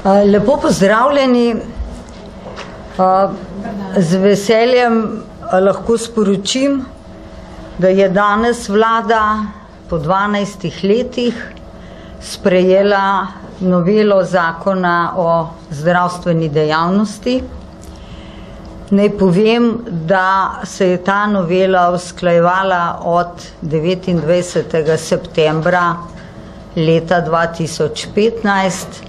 Lepo pozdravljeni. Z veseljem lahko sporočim, da je danes vlada po 12 letih sprejela novelo zakona o zdravstveni dejavnosti. Naj povem, da se je ta novela usklajevala od 29. septembra leta 2015,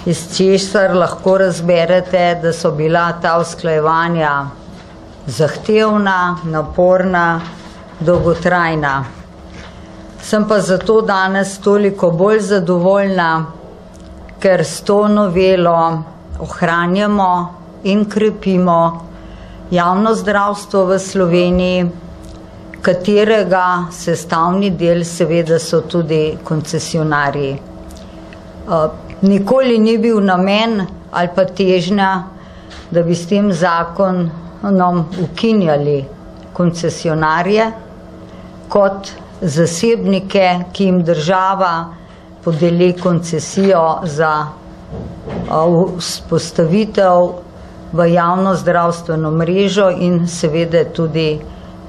iz česar lahko razberete, da so bila ta usklajevanja zahtevna, naporna, dolgotrajna. Sem pa zato danes toliko bolj zadovoljna, ker s to novelo ohranjamo in krepimo javno zdravstvo v Sloveniji, katerega sestavni del seveda so tudi koncesionarji. Nikoli ni bil namen ali pa težnja, da bi s tem zakonom ukinjali koncesionarje kot zasebnike, ki jim država podeli koncesijo za vzpostavitev v javno zdravstveno mrežo in seveda tudi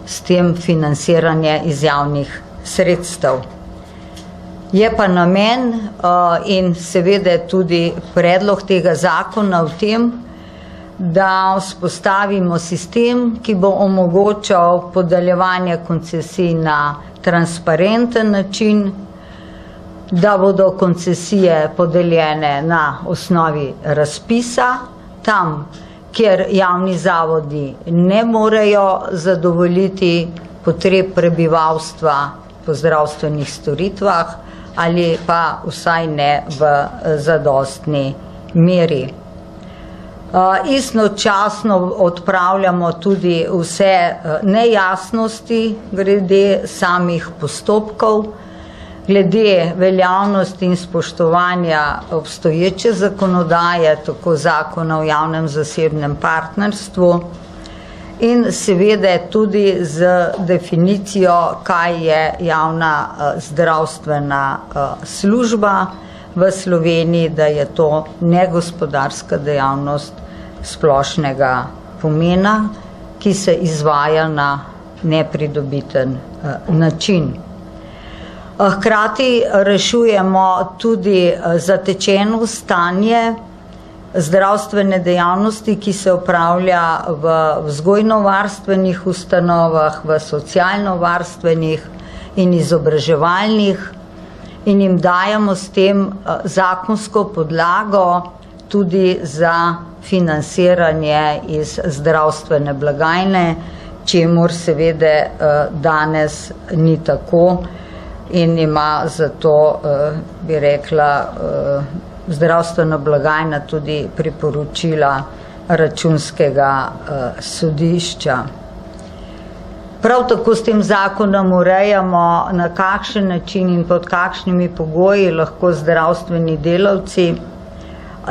s tem financiranje iz javnih sredstev. Je pa namen in seveda tudi predlog tega zakona v tem, da vzpostavimo sistem, ki bo omogočal podeljevanje koncesij na transparenten način, da bodo koncesije podeljene na osnovi razpisa, tam, kjer javni zavodi ne morejo zadovoljiti potreb prebivalstva po zdravstvenih storitvah ali pa vsaj ne v zadostni meri. Istočasno odpravljamo tudi vse nejasnosti glede samih postopkov, glede veljavnosti in spoštovanja obstoječe zakonodaje, tako zakona o javnem zasebnem partnerstvu, in seveda tudi z definicijo, kaj je javna zdravstvena služba v Sloveniji, da je to negospodarska dejavnost splošnega pomena, ki se izvaja na nepridobiten način. Hkrati rešujemo tudi zatečeno stanje zdravstvene dejavnosti, ki se opravlja v vzgojno-varstvenih ustanovah, v socialno-varstvenih in izobraževalnih, in jim dajemo s tem zakonsko podlago tudi za financiranje iz zdravstvene blagajne, čemur seveda danes ni tako in ima zato, bi rekla, zdravstvena blagajna tudi priporočila Računskega sodišča. Prav tako s tem zakonom urejamo, na kakšen način in pod kakšnimi pogoji lahko zdravstveni delavci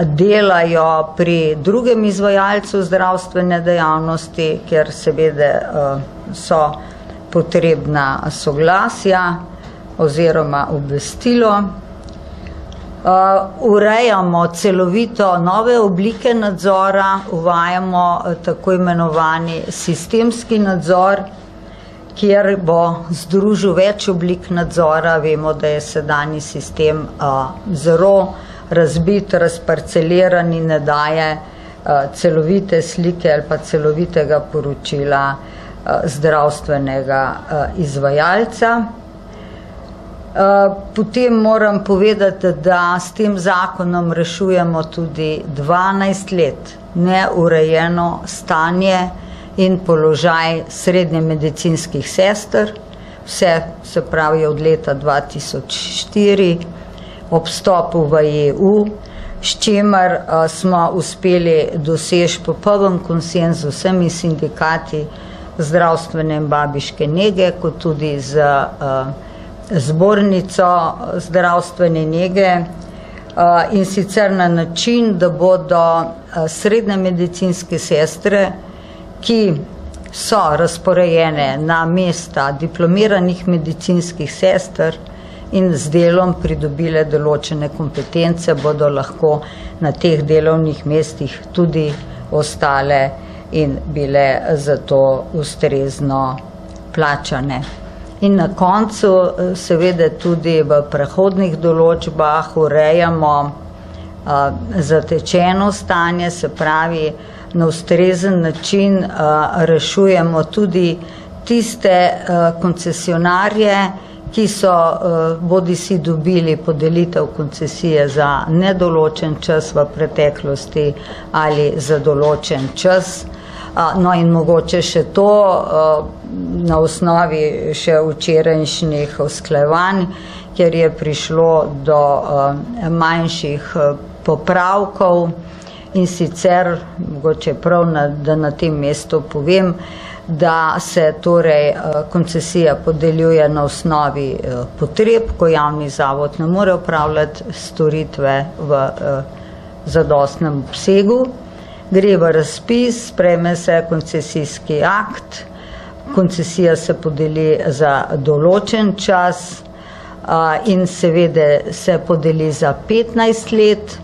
delajo pri drugem izvajalcu zdravstvene dejavnosti, kjer seveda so potrebna soglasja oziroma obvestilo. Urejamo celovito nove oblike nadzora, uvajamo tako imenovani sistemski nadzor, kjer bo združil več oblik nadzora. Vemo, da je sedanji sistem zelo razbit, razparceliran in ne daje celovite slike ali pa celovitega poročila zdravstvenega izvajalca. Potem moram povedati, da s tem zakonom rešujemo tudi 12 let neurejeno stanje in položaj srednje medicinskih sester. Vse se pravi od leta 2004, ob vstopu v EU, s čimer smo uspeli doseči popoln konsenz z vsemi sindikati zdravstvene in babiške nege, kot tudi z zbornico zdravstvene nege, in sicer na način, da bodo srednje medicinske sestre, ki so razporejene na mesta diplomiranih medicinskih sester in z delom pridobile določene kompetence, bodo lahko na teh delovnih mestih tudi ostale in bile zato ustrezno plačane. In na koncu seveda tudi v prehodnih določbah urejamo zatečeno stanje, se pravi, na ustrezen način rešujemo tudi tiste koncesionarje, ki so bodisi dobili podelitev koncesije za nedoločen čas v preteklosti ali za določen čas. No in mogoče še to, na osnovi še včerajšnjih usklajevanj, kjer je prišlo do manjših popravkov, in sicer, mogoče prav, da na tem mestu povem, da se torej koncesija podeljuje na osnovi potreb, ko javni zavod ne more opravljati storitve v zadostnem obsegu. Gre v razpis, sprejme se koncesijski akt, koncesija se podeli za določen čas in seveda se podeli za 15 let,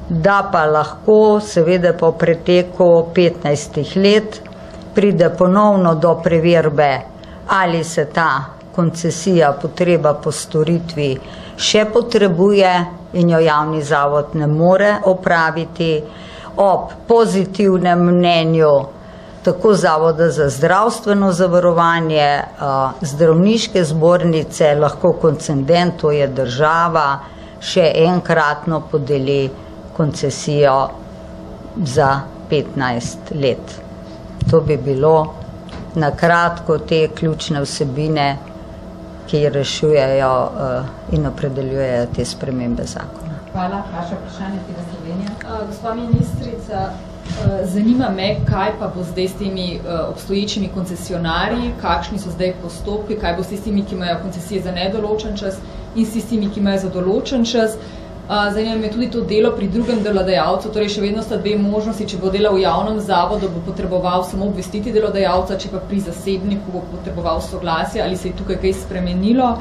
da pa lahko seveda po preteku 15 let pride ponovno do preverbe, ali se ta koncesija, potreba po storitvi še potrebuje in jo javni zavod ne more opraviti. Ob pozitivnem mnenju tako Zavoda za zdravstveno zavarovanje, zdravniške zbornice, lahko koncendent, to je država, še enkratno podeli koncesijo za 15 let. To bi bilo na kratko te ključne vsebine, ki rešujejo in opredeljujejo te spremembe zakona. Hvala. Vaše vprašanje, Tina Slovenija. Gospa ministrica, zanima me, kaj pa bo zdaj s temi obstoječimi koncesionarji, kakšni so zdaj postopki, kaj bo s tistimi, ki imajo koncesije za nedoločen čas in s tistimi, ki imajo za določen čas. Zanima me tudi to delo pri drugem delodajalcu, torej še vedno sta dve možnosti, če bo delal v javnem zavodu, bo potreboval samo obvestiti delodajalca, če pa pri zasebniku bo potreboval soglasje, ali se je tukaj kaj spremenilo.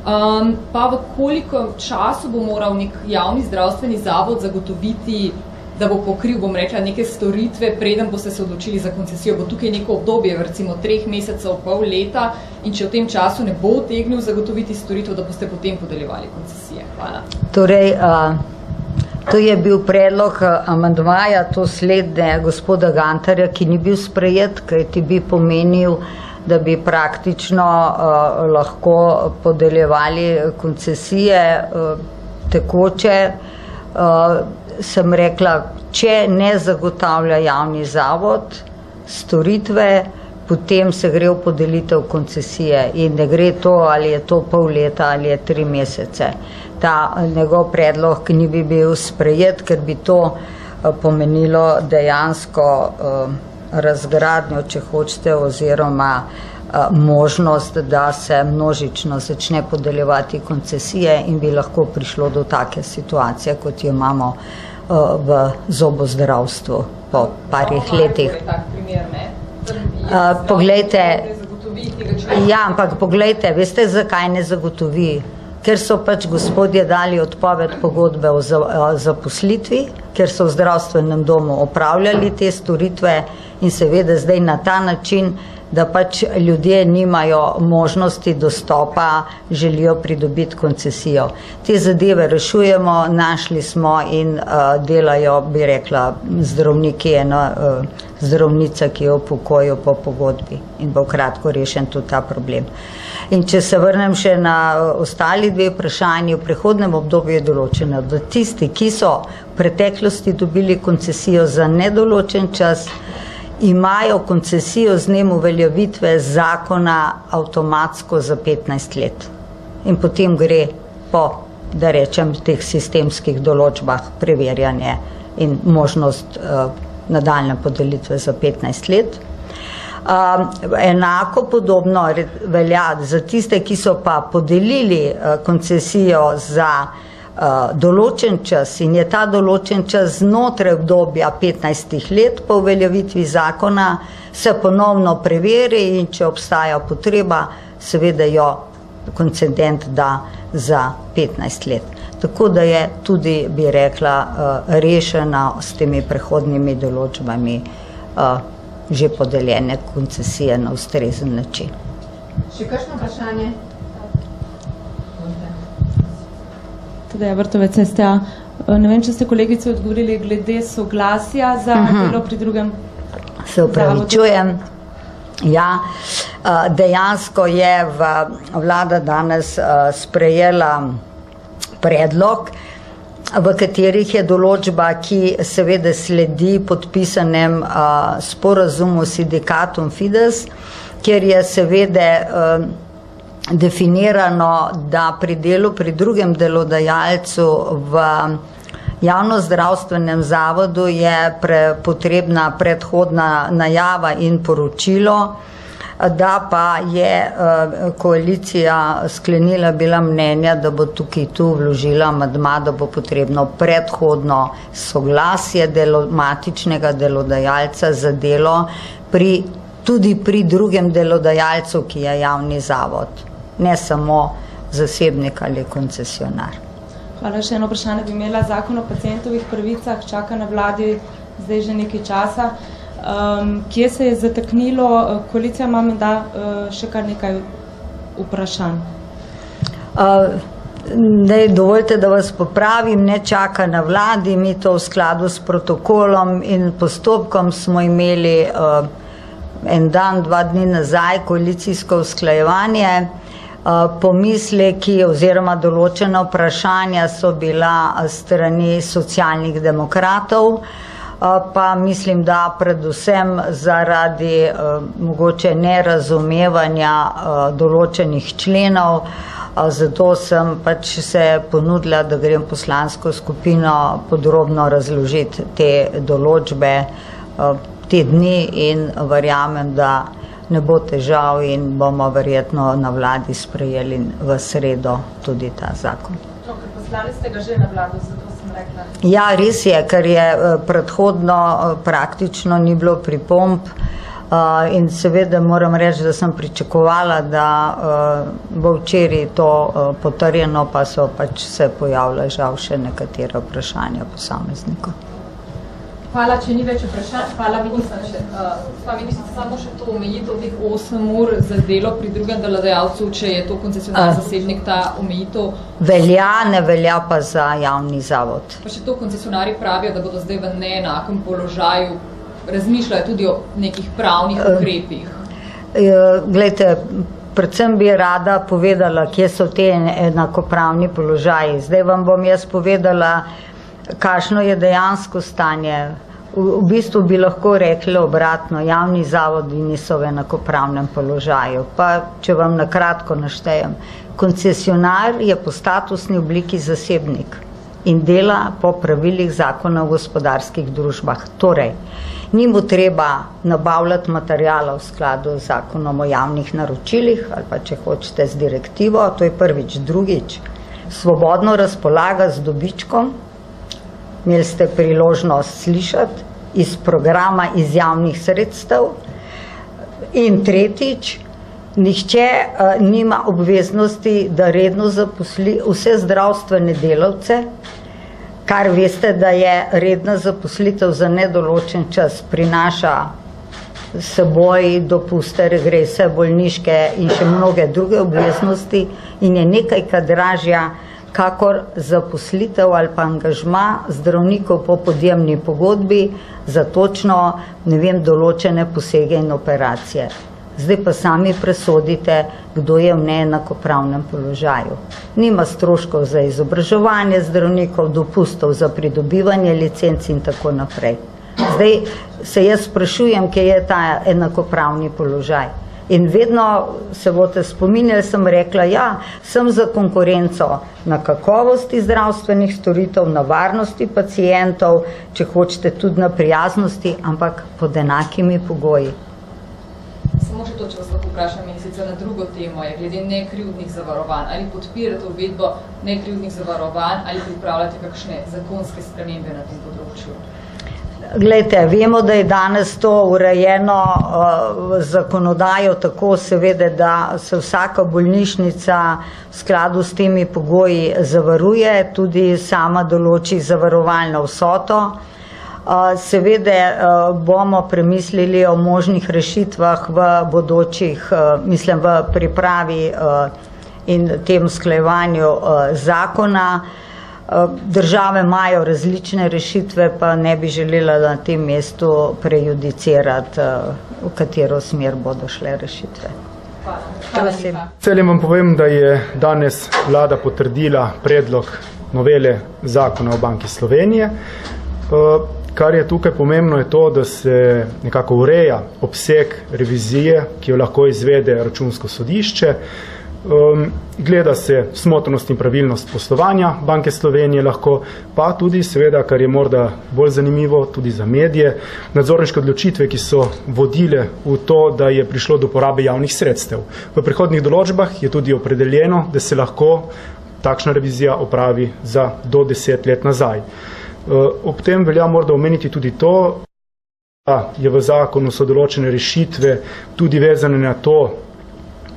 Pa v koliko času bo moral nek javni zdravstveni zavod zagotoviti, da bo pokril, bom rekla, neke storitve, preden boste se odločili za koncesijo. Bo tukaj neko obdobje, recimo 3 mesecev, pol leta, in če v tem času ne bo utegnil zagotoviti storitev, da boste potem podeljevali koncesije. Hvala. Torej, to je bil predlog amandmaja, to slednje gospoda Gantarja, ki ni bil sprejet, kajti bi pomenil, da bi praktično lahko podeljevali koncesije tekoče. Sem rekla, če ne zagotavlja javni zavod storitve, potem se gre v podelitev koncesije in ne gre to, ali je to pol leta ali je 3 mesece. Ta njegov predlog ni bi bil sprejet, ker bi to pomenilo dejansko razgradnjo, če hočete, oziroma možnost, da se množično začne podeljevati koncesije in bi lahko prišlo do take situacije, kot jo imamo v zobozdravstvu po parih letih. Poglejte, ja, ampak poglejte, veste, zakaj ne zagotovi? Ker so pač gospodje dali odpoved pogodbe o zaposlitvi, ker so v zdravstvenem domu opravljali te storitve in seveda zdaj na ta način, da pač ljudje nimajo možnosti dostopa, želijo pridobiti koncesijo. Te zadeve rešujemo, našli smo in delajo, bi rekla, zdravniki, ena zdravnica, ki je v pokoju po pogodbi in bo kratko rešen tudi ta problem. In če se vrnem še na ostali dve vprašanji, v prehodnem obdobju je določeno, da tisti, ki so v preteklosti dobili koncesijo za nedoločen čas, imajo koncesijo z dnem uveljavitve zakona avtomatsko za 15 let. In potem gre po, da rečem, teh sistemskih določbah preverjanje in možnost nadaljne podelitve za 15 let. Enako podobno velja za tiste, ki so pa podelili koncesijo za določen čas in je ta določen čas znotraj obdobja 15 let po uveljavitvi zakona, se ponovno preveri in če obstaja potreba, seveda jo koncedent da za 15 let. Tako da je tudi, bi rekla, rešena s temi prehodnimi določbami že podeljene koncesije na ustrezen način. Še kakšno vprašanje? Tadeja Vrtovec, STA. Ne vem, če ste kolegice odgovorili glede soglasja za delo pri drugem. Se upravičujem. Ja, dejansko je vlada danes sprejela predlog, v katerih je določba, ki seveda sledi podpisanem sporazumu s sindikatom Fides, kjer je seveda definirano, da pri delu pri drugem delodajalcu v javnozdravstvenem zavodu je potrebna predhodna najava in poročilo, da pa je koalicija sklenila bila mnenja, da bo tukaj tu vložila amandma, da bo potrebno predhodno soglasje matičnega delodajalca za delo tudi pri drugem delodajalcu, ki je javni zavod, ne samo zasebnik ali koncesionar. Hvala. Še eno vprašanje bi imela. Zakon o pacientovih pravicah čaka na vladi zdaj že nekaj časa. Kje se je zataknilo? Koalicija ima menda še kar nekaj vprašanj. Dovolite, da vas popravim, ne čaka na vladi, mi to v skladu s protokolom in postopkom smo imeli en dan, 2 dni nazaj koalicijsko usklajevanje. Pomisleki oziroma določena vprašanja so bila strani socialnih demokratov, pa mislim, da predvsem zaradi mogoče nerazumevanja določenih členov, zato sem pač se ponudila, da grem poslansko skupino podrobno razložiti te določbe te dni in verjamem, da ne bo težav in bomo verjetno na vladi sprejeli v sredo tudi ta zakon. Poslali ste ga že na vlado, zato sem rekla. Ja, res je, ker je predhodno praktično ni bilo pripomb in seveda moram reči, da sem pričakovala, da bo včeraj to potrjeno, pa so pač se pojavila žal še nekatera vprašanja posameznikov. Hvala, če ni več vprašanj. Hvala, ministrica. Samo še to omejitev teh 8 ur za delo pri drugem delodajalcu, če je to koncesionar zasebnik, ta omejitev. Velja, ne velja pa za javni zavod. Pa še to koncesionarji pravijo, da bodo zdaj v neenakem položaju, razmišljajo tudi o nekih pravnih ukrepih. Glejte, predvsem bi rada povedala, kje so te enakopravni položaji. Zdaj vam bom jaz povedala, kakšno je dejansko stanje. V bistvu bi lahko rekli obratno, javni zavodi niso v enakopravnem položaju. Pa, če vam na kratko naštejem, koncesionar je po statusni obliki zasebnik in dela po pravilih zakona o gospodarskih družbah. Torej, ni mu treba nabavljati materijala v skladu z zakonom o javnih naročilih ali pa, če hočete, z direktivo, to je prvič. Drugič, svobodno razpolaga z dobičkom. Imeli ste priložnost slišati iz programa iz javnih sredstev. In tretjič, nihče nima obveznosti, da redno zaposli vse zdravstvene delavce, kar veste, da je redna zaposlitev za nedoločen čas, prinaša seboj dopuste, regrese, bolniške in še mnoge druge obveznosti in je nekajkrat dražja kakor zaposlitev ali pa angažma zdravnikov po podjemni pogodbi za točno, ne vem, določene posege in operacije. Zdaj pa sami presodite, kdo je v neenakopravnem položaju. Nima stroškov za izobraževanje zdravnikov, dopustov za pridobivanje licenc in tako naprej. Zdaj se jaz sprašujem, kje je ta enakopravni položaj. In vedno se boste spominjali, sem rekla, ja, sem za konkurenco na kakovosti zdravstvenih storitev, na varnosti pacientov, če hočete tudi na prijaznosti, ampak pod enakimi pogoji. Samo še to to, če vas lahko vprašam ministrica, na drugo temo je glede nekrivdnih zavarovanj. Ali podpirate uvedbo nekrivdnih zavarovanj ali pripravljate kakšne zakonske spremembe na tem področju? Glejte, vemo, da je danes to urejeno v zakonodajo tako seveda, da se vsaka bolnišnica v skladu s temi pogoji zavaruje, tudi sama določi zavarovalno vsoto. Seveda bomo premislili o možnih rešitvah v bodočih, mislim v pripravi in tem usklajevanju zakona. Države imajo različne rešitve, pa ne bi želela na tem mestu prejudicirati, v katero smer bodo šle rešitve. Prosim. Celjem vam povem, da je danes vlada potrdila predlog novele zakona o Banki Slovenije. Kar je tukaj pomembno je to, da se nekako ureja obseg revizije, ki jo lahko izvede Računsko sodišče. Gleda se smotrnost in pravilnost poslovanja Banke Slovenije lahko, pa tudi seveda, kar je morda bolj zanimivo tudi za medije, nadzorniške odločitve, ki so vodile v to, da je prišlo do porabe javnih sredstev. V prehodnih določbah je tudi opredeljeno, da se lahko takšna revizija opravi za do 10 let nazaj. Ob tem velja morda omeniti tudi to, da je v zakonu so določene rešitve tudi vezane na to,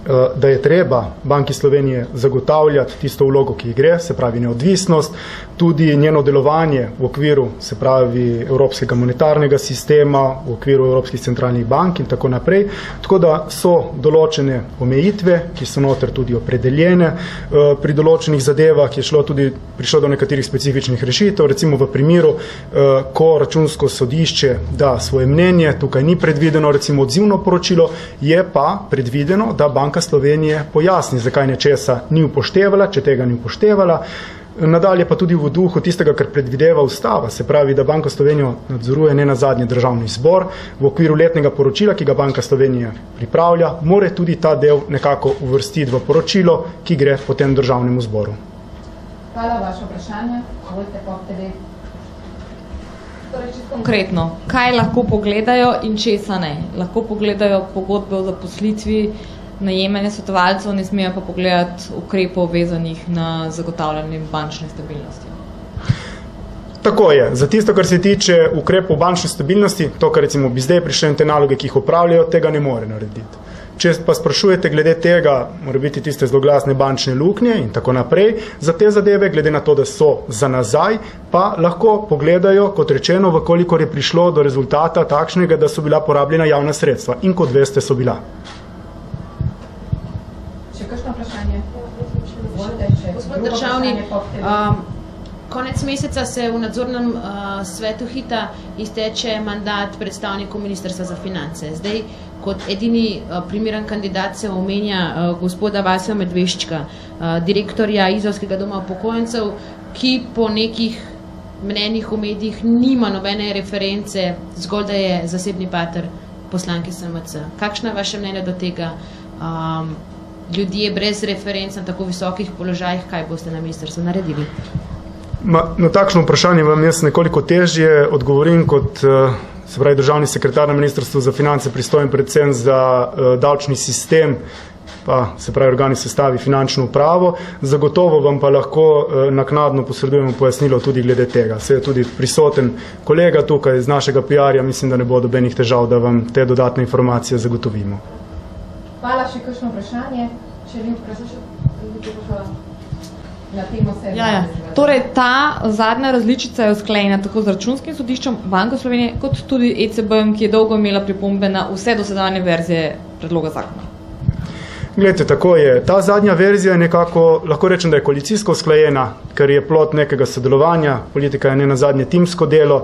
da je treba Banki Slovenije zagotavljati tisto vlogo, ki ji gre, se pravi neodvisnost, tudi njeno delovanje v okviru, se pravi Evropskega monetarnega sistema, v okviru Evropskih centralnih bank in tako naprej. Tako da so določene omejitve, ki so noter tudi opredeljene. Pri določenih zadevah je prišlo do nekaterih specifičnih rešitev, recimo v primeru, ko Računsko sodišče da svoje mnenje, tukaj ni predvideno recimo odzivno poročilo, je pa predvideno, da Banka Slovenije pojasni, zakaj nečesa ni upoštevala, če tega ni upoštevala. Nadalje pa tudi v duhu tistega, kar predvideva ustava, se pravi, da Banko Slovenijo nadzoruje ne nazadnje Državni zbor, v okviru letnega poročila, ki ga Banka Slovenije pripravlja, mora tudi ta del nekako uvrstiti v poročilo, ki gre potem Državnemu zboru. Hvala, vaše vprašanje. Volite po TV. Konkretno, kaj lahko pogledajo in česa ne? Lahko pogledajo pogodbe o zaposlitvi, najemanje svetovalcev, ne smejo pa pogledati ukrepov vezanih na zagotavljanje bančne stabilnosti. Tako je. Za tisto, kar se tiče ukrepov bančne stabilnosti, to, kar recimo bi zdaj prišli te naloge, ki jih upravljajo, tega ne more narediti. Če pa sprašujete glede tega, mora biti tiste zloglasne bančne luknje in tako naprej, za te zadeve, glede na to, da so za nazaj, pa lahko pogledajo, kot rečeno, vkolikor je prišlo do rezultata takšnega, da so bila porabljena javna sredstva. In kot veste, so bila. Gospod državni, konec meseca se v nadzornem svetu Hita izteče mandat predstavnikov Ministrstva za finance. Zdaj, kot edini primeren kandidat se omenja gospoda Vasja Medveščka, direktorja Izolskega doma upokojencev, ki po nekih mnenjih v medijih nima nobene reference, zgolj da je zasebni pater poslanke SMC. Kakšno je vaše mnenje do tega? Ljudje brez referenc na tako visokih položajih, kaj boste na ministrstvu naredili? Na takšno vprašanje vam jaz nekoliko težje odgovorim kot se pravi državni sekretar na Ministrstvu za finance, pristojen predvsem za davčni sistem, pa se pravi organi sestavi finančno upravo. Zagotovo vam pa lahko naknadno posredujemo pojasnilo tudi glede tega. Se je tudi prisoten kolega tukaj iz našega PR-ja, mislim, da ne bo dobenih težav, da vam te dodatne informacije zagotovimo. Hvala, še kakšno vprašanje? Če vi vprašali na temo se... Ja. Torej, ta zadnja različica je usklajena tako z Računskim sodiščem, Banko Slovenije, kot tudi ECB-jem, ki je dolgo imela pripombe na vse dosedanje verzije predloga zakona. Glejte, tako je. Ta zadnja verzija je nekako, lahko rečem, da je koalicijsko usklajena, ker je plod nekega sodelovanja, politika je ne nazadnje timsko delo.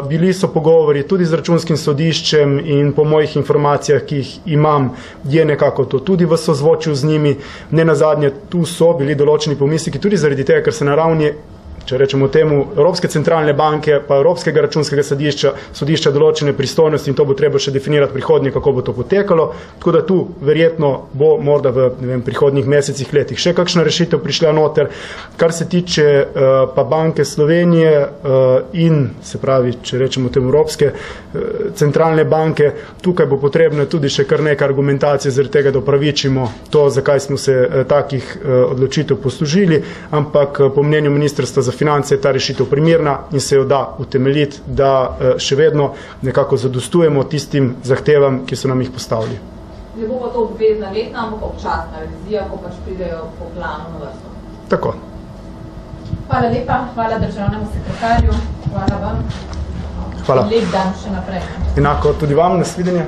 Bili so pogovori tudi z Računskim sodiščem in po mojih informacijah, ki jih imam, je nekako to tudi v sozvočju z njimi. Ne nazadnje tu so bili določeni pomisleki tudi zaradi tega, ker se na ravni če rečemo temu, Evropske centralne banke pa Evropskega računskega sodišča določene pristojnosti in to bo treba še definirati prihodnje, kako bo to potekalo. Tako da tu verjetno bo morda v prihodnjih mesecih, letih še kakšna rešitev prišla noter. Kar se tiče pa Banke Slovenije in se pravi, če rečemo temu Evropske centralne banke, tukaj bo potrebno tudi še kar nekaj argumentacije zaradi tega, da opravičimo to, zakaj smo se takih odločitev poslužili, ampak po mnenju Ministrstva za finance je ta rešitev primerna in se jo da utemeljiti, da še vedno nekako zadostujemo tistim zahtevam, ki so nam jih postavili. Ne bo pa to obvezna letna, ampak občasna revizija, ko pač pridejo po planu na vrsto. Tako. Hvala lepa, hvala državnemu sekretarju, hvala vam. Hvala. Lep dan še naprej. Enako tudi vam, nasvidenje.